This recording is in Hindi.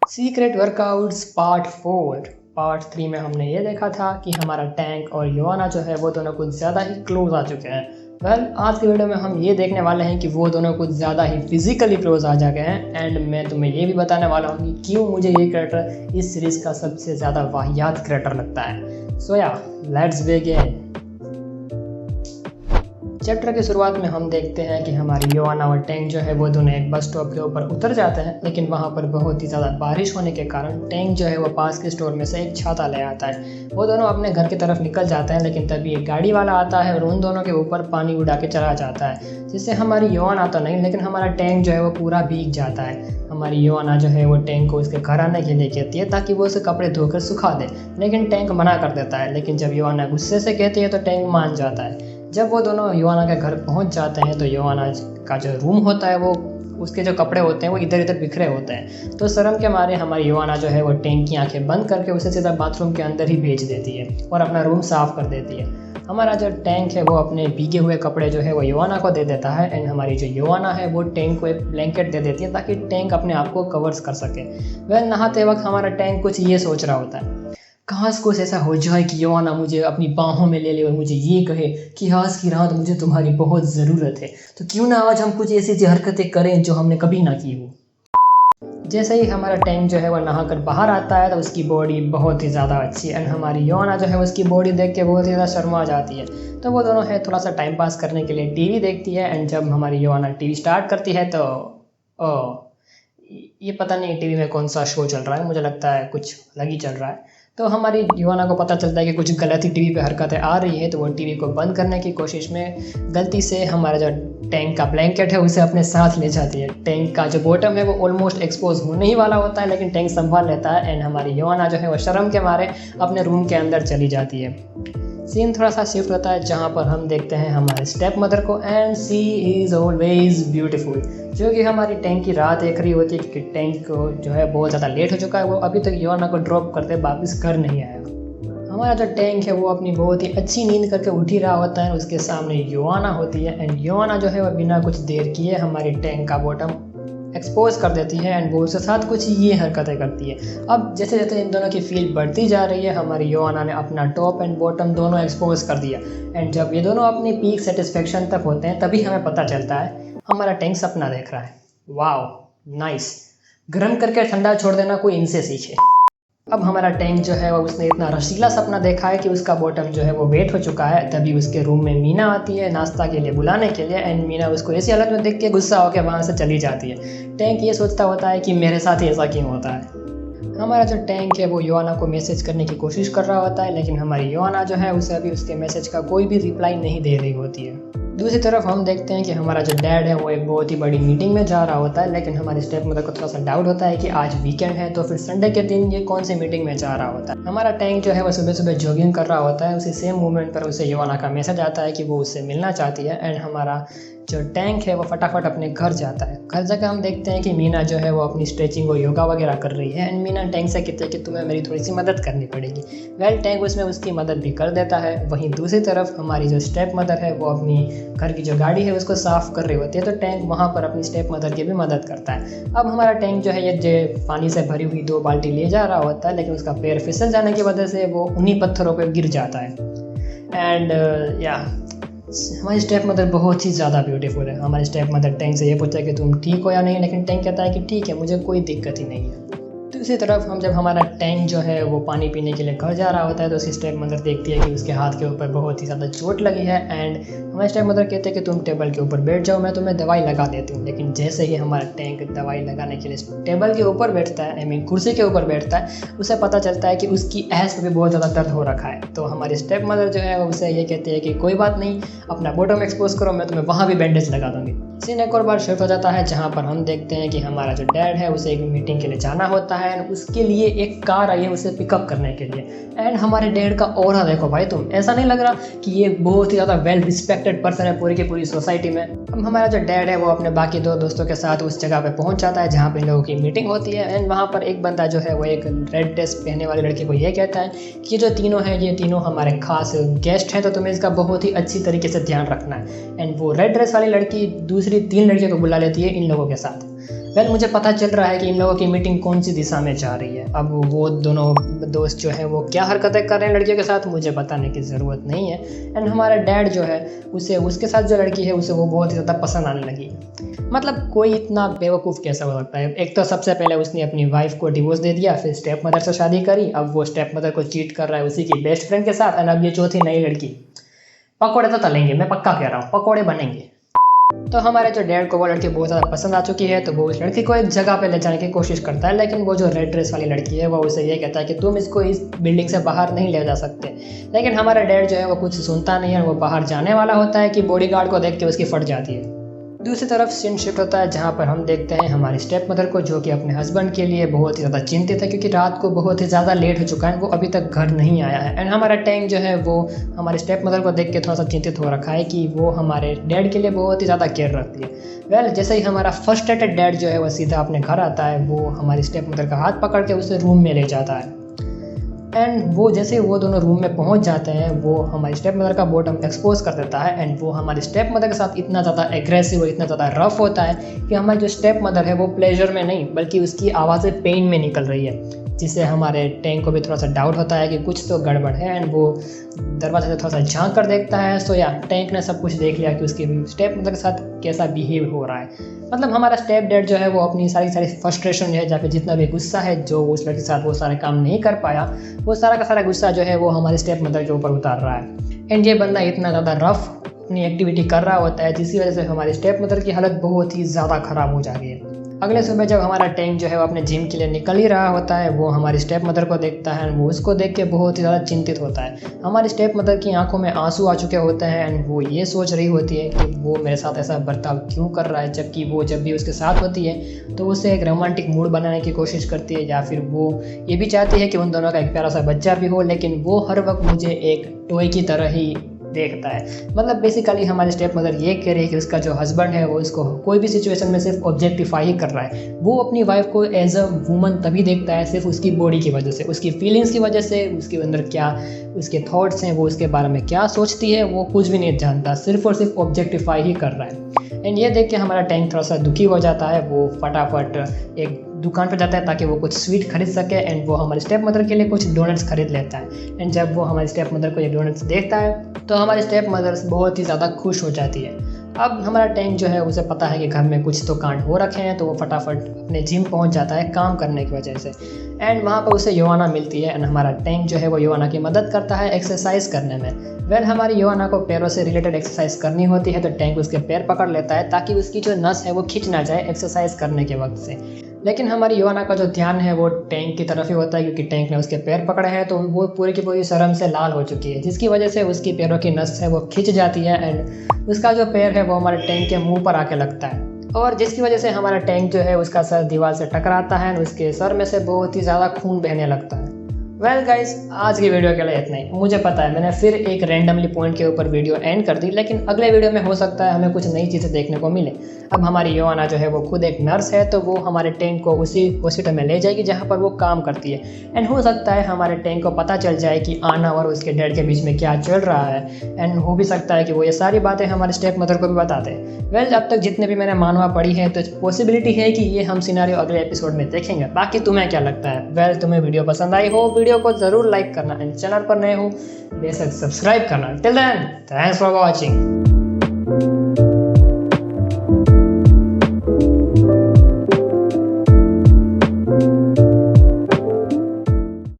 सीक्रेट वर्कआउट्स पार्ट 3 में हमने ये देखा था कि हमारा टैंक और योआना जो है वो दोनों कुछ ज़्यादा ही क्लोज आ चुके हैं। आज की वीडियो में हम ये देखने वाले हैं कि वो दोनों कुछ ज़्यादा ही फिजिकली क्लोज आ जा गए हैं। एंड मैं तुम्हें ये भी बताने वाला हूँ कि क्यों मुझे ये कैरेक्टर इस सीरीज़ का सबसे ज़्यादा वाहियात कैरेक्टर लगता है। सो या लेट्स बिगिन। चैप्टर की शुरुआत में हम देखते हैं कि हमारी योआना और टैंक जो है वो दोनों एक बस स्टॉप के ऊपर उतर जाते हैं, लेकिन वहाँ पर बहुत ही ज़्यादा बारिश होने के कारण टैंक जो है वो पास के स्टोर में से एक छाता ले आता है। वो दोनों अपने घर की तरफ निकल जाते हैं, लेकिन तभी एक गाड़ी वाला आता है और उन दोनों के ऊपर पानी उड़ा के चला जाता है, जिससे हमारी योआना तो नहीं लेकिन हमारा टैंक जो है वो पूरा भीग जाता है। हमारी योआना जो है वो टैंक को उसके घर आने के लिए कहती है ताकि वो उसे कपड़े धोकर सुखा दे, लेकिन टैंक मना कर देता है। लेकिन जब योआना गुस्से से कहती है तो टैंक मान जाता है। जब वो दोनों योआना के घर पहुंच जाते हैं तो योआना का जो रूम होता है वो उसके जो कपड़े होते हैं वो इधर इधर बिखरे होते हैं। तो शर्म के मारे हमारी योआना जो है वो टैंक की आंखें बंद करके उसे सीधा बाथरूम के अंदर ही भेज देती है और अपना रूम साफ़ कर देती है। हमारा जो टैंक है वो अपने भीगे हुए कपड़े जो है वो योआना को दे देता है। एंड हमारी जो योआना है वो टैंक को एक ब्लैंकेट दे देती है ताकि टैंक अपने आप को कवर्स कर सके। नहाते वक्त हमारा टैंक कुछ ये सोच रहा होता है, काश कुछ ऐसा हो जाए कि योआना मुझे अपनी बाहों में ले ले और मुझे ये कहे कि आज की रात मुझे तुम्हारी बहुत ज़रूरत है, तो क्यों ना आज हम कुछ ऐसी हरकतें करें जो हमने कभी ना की हो। जैसे ही हमारा टैंक जो है वो नहाकर बाहर आता है तो उसकी बॉडी बहुत ही ज़्यादा अच्छी है। एंड हमारी योआना जो है उसकी बॉडी देख के बहुत ही ज़्यादा शर्मा जाती है। तो वो दोनों है थोड़ा सा टाइम पास करने के लिए टीवी देखती है। एंड जब हमारी योआना टीवी स्टार्ट करती है तो ये पता नहीं टीवी में कौन सा शो चल रहा है, मुझे लगता है कुछ अलग ही चल रहा है। तो हमारी योआना को पता चलता है कि कुछ गलत ही टीवी पे हरकतें आ रही है, तो वो टीवी को बंद करने की कोशिश में गलती से हमारा जो टैंक का ब्लैंकेट है उसे अपने साथ ले जाती है। टैंक का जो बॉटम है वो ऑलमोस्ट एक्सपोज होने ही वाला होता है, लेकिन टैंक संभाल लेता है। एंड हमारी योआना जो है वो शर्म के मारे अपने रूम के अंदर चली जाती है। सीन थोड़ा सा शिफ्ट होता है जहाँ पर हम देखते हैं हमारे स्टेप मदर को। And she is always beautiful, जो कि हमारी टैंक की राह देख रही होती है क्योंकि टैंक को जो है बहुत ज़्यादा लेट हो चुका है, वो अभी तक योआना को ड्रॉप करते वापस घर नहीं आया। हमारा जो टैंक है वो अपनी बहुत ही अच्छी नींद करके उठ ही रहा होता है, उसके सामने योआना होती है। एंड योआना जो है वो बिना कुछ देर किए हमारी टैंक का बॉटम एक्सपोज कर देती है एंड वो उसके साथ कुछ ये हरकतें करती है। अब जैसे जैसे इन दोनों की फील बढ़ती जा रही है, हमारी योआना ने अपना टॉप एंड बॉटम दोनों एक्सपोज कर दिया। एंड जब ये दोनों अपनी पीक सेटिस्फेक्शन तक होते हैं तभी हमें पता चलता है हमारा टैंक सपना देख रहा है। वाओ नाइस, गर्म करके ठंडा छोड़ देना कोई इनसे सीखे। अब हमारा टैंक जो है वो उसने इतना रसीला सपना देखा है कि उसका बॉटम जो है वो वेट हो चुका है। तभी उसके रूम में मीना आती है नाश्ता के लिए बुलाने के लिए। एंड मीना उसको ऐसी हालत में देख के गुस्सा होकर वहाँ से चली जाती है। टैंक ये सोचता होता है कि मेरे साथ ही ऐसा क्यों होता है। हमारा जो टैंक है वो योआना को मैसेज करने की कोशिश कर रहा होता है, लेकिन हमारी योआना जो है उसे अभी उसके मैसेज का कोई भी रिप्लाई नहीं दे रही होती है। दूसरी तरफ हम देखते हैं कि हमारा जो डैड है वो एक बहुत ही बड़ी मीटिंग में जा रहा होता है, लेकिन हमारे स्टेप मदर को थोड़ा सा डाउट होता है कि आज वीकेंड है तो फिर संडे के दिन ये कौन सी मीटिंग में जा रहा होता है। हमारा टैंक जो है वो सुबह सुबह जॉगिंग कर रहा होता है, उसी सेम मोमेंट पर उसे योआना का मैसेज आता है कि वो उससे मिलना चाहती है। एंड हमारा जो टैंक है वो फटाफट अपने घर जाता है। घर जाकर हम देखते हैं कि मीना जो है वो अपनी स्ट्रेचिंग और योगा वगैरह कर रही है। एंड मीना टैंक से कहती है कि तुम्हें मेरी थोड़ी सी मदद करनी पड़ेगी। टैंक उसमें उसकी मदद भी कर देता है। वहीं दूसरी तरफ हमारी जो स्टेप मदर है वो अपनी घर की जो गाड़ी है उसको साफ़ कर रही होती है, तो टैंक वहाँ पर अपनी स्टेप मदर की भी मदद करता है। अब हमारा टैंक जो है ये जो पानी से भरी हुई 2 बाल्टी ले जा रहा होता है, लेकिन उसका पैर फिसल जाने की वजह से वो उन्हीं पत्थरों पर गिर जाता है। एंड हमारी स्टेप मदर बहुत ही ज़्यादा ब्यूटीफुल है। हमारी स्टेप मदर टैंक से ये पूछता है कि तुम ठीक हो या नहीं, लेकिन टैंक कहता है कि ठीक है, मुझे कोई दिक्कत ही नहीं है। दूसरी तरफ जब हमारा टैंक जो है वो पानी पीने के लिए घर जा रहा होता है तो उसकी स्टेप मदर देखती है कि उसके हाथ के ऊपर बहुत ही ज़्यादा चोट लगी है। एंड हमारी स्टेप मदर कहते हैं कि तुम टेबल के ऊपर बैठ जाओ, मैं तुम्हें दवाई लगा देती हूँ। लेकिन जैसे ही हमारा टैंक दवाई लगाने के लिए टेबल के ऊपर बैठता है, आई मीन कुर्सी के ऊपर बैठता है, उसे पता चलता है कि उसकी ऐस पर भी बहुत ज़्यादा दर्द हो रखा है। तो हमारी स्टेप मदर जो है उसे ये कहती है कि कोई बात नहीं, अपना बॉटम एक्सपोज करो, मैं तुम्हें वहाँ भी बैंडेज लगा दूँगी। सीन एक और बार शिफ्ट हो जाता है जहाँ पर हम देखते हैं कि हमारा जो डैड है उसे एक मीटिंग के लिए जाना होता है। एंड उसके लिए एक कार आई है उसे पिकअप करने के लिए। एंड हमारे डैड का ऑरा देखो भाई, तुम ऐसा नहीं लग रहा कि ये बहुत ही ज़्यादा वेल रिस्पेक्टेड पर्सन है पूरी की पूरी सोसाइटी में। अब हमारा जो डैड है वो अपने बाकी 2 दोस्तों के साथ उस जगह पे पहुंच जाता है जहाँ पे इन लोगों की मीटिंग होती है। एंड वहाँ पर एक बंदा जो है वो एक रेड ड्रेस पहनने वाली लड़की को ये कहता है कि ये जो तीनों हैं ये तीनों हमारे खास गेस्ट हैं, तो तुम्हें इसका बहुत ही अच्छी तरीके से ध्यान रखना है। एंड वो रेड ड्रेस वाली लड़की दूसरी 3 लड़कियों को बुला लेती है इन लोगों के साथ। वेल मुझे पता चल रहा है कि इन लोगों की मीटिंग कौन सी दिशा में जा रही है। अब वो दोनों दोस्त जो है वो क्या हरकतें कर रहे हैं लड़कियों के साथ मुझे बताने की ज़रूरत नहीं है। एंड हमारा डैड जो है उसे उसके साथ जो लड़की है उसे वो बहुत ही ज़्यादा पसंद आने लगी। मतलब कोई इतना बेवकूफ़ कैसा हो सकता है। एक तो सबसे पहले उसने अपनी वाइफ को डिवोर्स दे दिया, फिर स्टेप मदर से शादी करी, अब वो स्टेप मदर को चीट कर रहा है उसी की बेस्ट फ्रेंड के साथ। एंड अब ये चौथी नई लड़की। पकौड़े तो तलेंगे, मैं पक्का कह रहा हूँ, पकौड़े बनेंगे। तो हमारे जो डैड को वो लड़की बहुत ज़्यादा पसंद आ चुकी है, तो वो उस लड़की को एक जगह पे ले जाने की कोशिश करता है। लेकिन वो जो रेड ड्रेस वाली लड़की है वो उसे ये कहता है कि तुम इसको इस बिल्डिंग से बाहर नहीं ले जा सकते। लेकिन हमारा डैड जो है वो कुछ सुनता नहीं है, वो बाहर जाने वाला होता है कि बॉडीगार्ड को देख के उसकी फट जाती है। दूसरी तरफ सीन शिफ्ट होता है जहाँ पर हम देखते हैं हमारी स्टेप मदर को, जो कि अपने हस्बैंड के लिए बहुत ही ज़्यादा चिंतित है क्योंकि रात को बहुत ही ज़्यादा लेट हो चुका है, वो अभी तक घर नहीं आया है। एंड हमारा टैंक जो है वो हमारी स्टेप मदर को देख के थोड़ा सा चिंतित हो रखा है कि वो हमारे डैड के लिए बहुत ही ज़्यादा केयर रखती है। वेल जैसे ही हमारा फ्रस्ट्रेटेड डैड जो है वो सीधा अपने घर आता है, वो हमारी स्टेप मदर का हाथ पकड़ के उसे रूम में ले जाता है। एंड वो जैसे वो दोनों रूम में पहुंच जाते हैं, वो हमारी स्टेप मदर का बॉटम एक्सपोज कर देता है। एंड वो हमारी स्टेप मदर के साथ इतना ज़्यादा एग्रेसिव और इतना ज़्यादा रफ होता है कि हमारी जो स्टेप मदर है वो प्लेजर में नहीं बल्कि उसकी आवाज़ें पेन में निकल रही है, जिससे हमारे टैंक को भी थोड़ा सा डाउट होता है कि कुछ तो गड़बड़ है। एंड वो दरवाजे से थोड़ा सा झांक कर देखता है। सो या टैंक ने सब कुछ देख लिया कि उसकी स्टेप मदर के साथ कैसा बिहेव हो रहा है। मतलब हमारा स्टेप डैड जो है वो अपनी सारी फ्रस्ट्रेशन जो है या फिर जितना भी गुस्सा है जो उस लड़के के साथ वो सारे काम नहीं कर पाया, वो सारा का सारा गुस्सा जो है वो हमारी स्टेप मदर के ऊपर उतार रहा है। एंड ये बंदा इतना ज़्यादा रफ अपनी एक्टिविटी कर रहा होता है जिसकी वजह से हमारी स्टेप मदर की हालत बहुत ही ज़्यादा ख़राब हो जाती है। अगले सुबह जब हमारा टैंक जो है वो अपने जिम के लिए निकल ही रहा होता है, वो हमारी स्टेप मदर को देखता है। वो उसको देख के बहुत ही ज़्यादा चिंतित होता है। हमारी स्टेप मदर की आंखों में आंसू आ चुके होते हैं। एंड वो ये सोच रही होती है कि वो मेरे साथ ऐसा बर्ताव क्यों कर रहा है, जबकि वो जब भी उसके साथ होती है तो उसे एक रोमांटिक मूड बनाने की कोशिश करती है, या फिर वो ये भी चाहती है कि उन दोनों का एक प्यारा सा बच्चा भी हो। लेकिन वो हर वक्त मुझे एक टॉय की तरह ही देखता है। मतलब बेसिकली हमारी स्टेप मदर ये कह रही है कि उसका जो हस्बैंड है वो इसको कोई भी सिचुएशन में सिर्फ ऑब्जेक्टिफाई ही कर रहा है। वो अपनी वाइफ को एज अ वुमन तभी देखता है सिर्फ उसकी बॉडी की वजह से, उसकी फीलिंग्स की वजह से, उसके अंदर क्या उसके थॉट्स हैं, वो उसके बारे में क्या सोचती है, वो कुछ भी नहीं जानता, सिर्फ और सिर्फ ऑब्जेक्टिफाई ही कर रहा है। एंड ये देख के हमारा टैंक थोड़ा सा दुखी हो जाता है। वो फटाफट एक दुकान पर जाता है ताकि वो कुछ स्वीट खरीद सके। एंड वो हमारी स्टेप मदर के लिए कुछ डोनट्स खरीद लेता है। एंड जब वो हमारी स्टेप मदर को ये डोनट्स देखता है तो हमारी स्टेप मदर बहुत ही ज़्यादा खुश हो जाती है। अब हमारा टैंक जो है उसे पता है कि घर में कुछ तो कांड हो रखे हैं, तो वो फटाफट अपने जिम पहुंच जाता है काम करने की वजह से। एंड वहाँ पर उसे योवाना मिलती है। एंड हमारा टैंक जो है वो योवाना की मदद करता है एक्सरसाइज करने में। वेल हमारी योवाना को पैरों से रिलेटेड एक्सरसाइज करनी होती है, तो टैंक उसके पैर पकड़ लेता है ताकि उसकी जो नस है वो खिंच ना जाए एक्सरसाइज करने के वक्त से। लेकिन हमारी योवाना का जो ध्यान है वो टैंक की तरफ ही होता है क्योंकि टैंक ने उसके पैर पकड़े हैं, तो वो पूरी की पूरी शर्म से लाल हो चुकी है, जिसकी वजह से उसकी पैरों की नस है वो खिंच जाती है। एंड उसका जो पैर है वो हमारे टैंक के मुंह पर आके लगता है, और जिसकी वजह से हमारा टैंक जो है उसका सर दीवार से टकराता है। उसके सर में से बहुत ही ज़्यादा खून बहने लगता है। वेल गाइस, आज की वीडियो के लिए इतना ही। मुझे पता है मैंने फिर एक रैंडमली पॉइंट के ऊपर वीडियो एंड कर दी, लेकिन अगले वीडियो में हो सकता है हमें कुछ नई चीज़ें देखने को मिले। अब हमारी योवाना जो है वो खुद एक नर्स है, तो वो हमारे टैंक को उसी हॉस्पिटल में ले जाएगी जहाँ पर वो काम करती है। एंड हो सकता है हमारे टैंक को पता चल जाए कि आना और उसके डैड के बीच में क्या चल रहा है। एंड हो भी सकता है कि वो ये सारी बातें हमारे स्टेप मदर को भी बता दें। वेल अब तक जितने भी मैंने मानवा पढ़ी है तो पॉसिबिलिटी है कि ये हम सिनारियो अगले एपिसोड में देखेंगे। बाकी तुम्हें क्या लगता है? वेल तुम्हें वीडियो पसंद आई हो, वीडियो को ज़रूर लाइक करना। एंड चैनल पर नए हो बेशक सब्सक्राइब करना। Till then, thanks for watching.